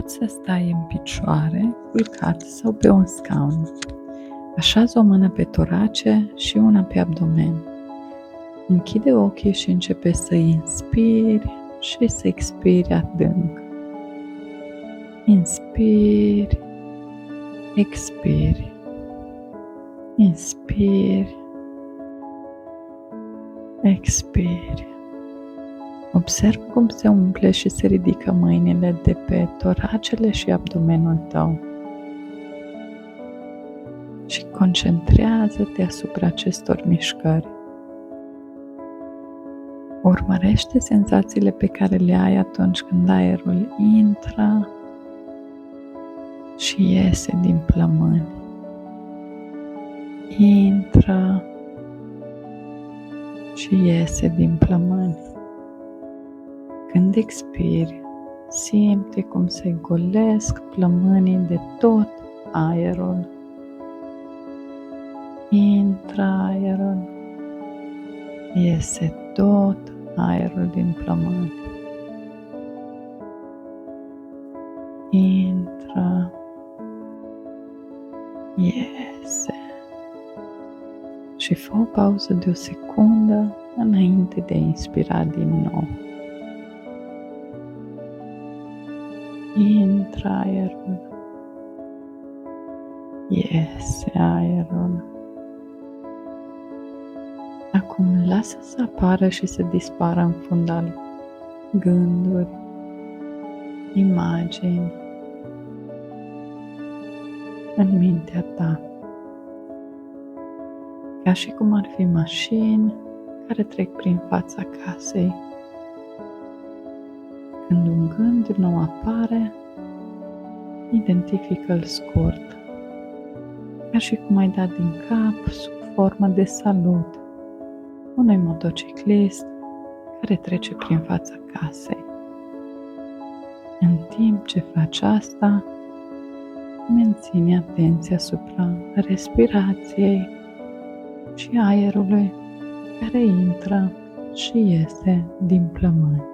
Poți să stai în picioare, culcat sau pe un scaun. Așează o mână pe torace și una pe abdomen. Închide ochii și începe să inspiri și să expiri adânc. Inspiri, expiri. Inspiri, expiri. Observă cum se umple și se ridică mâinile de pe toracele și abdomenul tău. Și concentrează-te asupra acestor mișcări. Urmărește senzațiile pe care le ai atunci când aerul intră și iese din plămâni. Intră și iese din plămâni. Când expiri, simte cum se golesc plămânii de tot aerul. Intră aerul, iese tot aerul din plămâni. Intră, iese. Și fă o pauză de o secundă înainte de a inspira din nou. Intră aerul, iese aerul. Acum lasă să apară și să dispară în fundal gânduri, imagini în mintea ta, ca și cum ar fi mașini care trec prin fața casei. Când un gând nou apare, identifică-l scurt, ca și cum ai dat din cap sub formă de salut unui motociclist care trece prin fața casei. În timp ce faci asta, menține atenția asupra respirației și aerului care intră și iese din plămâni.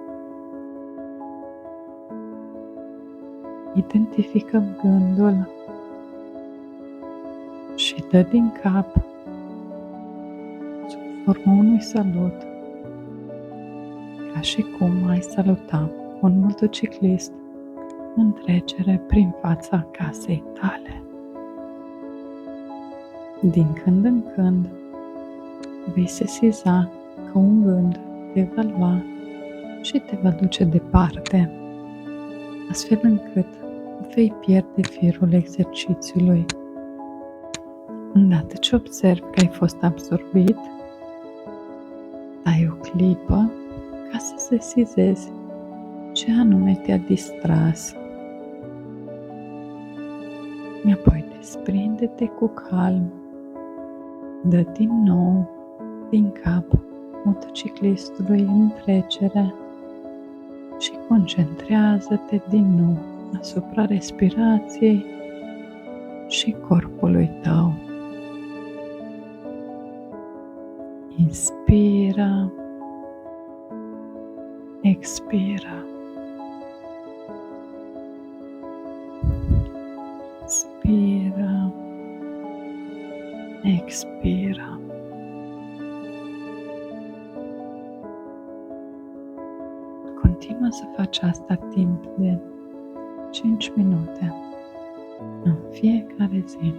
Identifică gândul și dă din cap sub formă unui salut, ca și cum ai saluta un motociclist în trecere prin fața casei tale. Din când în când vei sesiza că un gând te va lua și te va duce departe, astfel încât vei pierde firul exercițiului. Îndată ce observi că ai fost absorbit, dai o clipă ca să sesizezi ce anume te-a distras. Apoi desprinde-te cu calm, dă din nou din cap motociclistului în trecere și concentrează-te din nou asupra respirației și corpului tău. Inspira, expira. Inspira, expira. Continuă să faci asta timp de 5 minute în fiecare zi.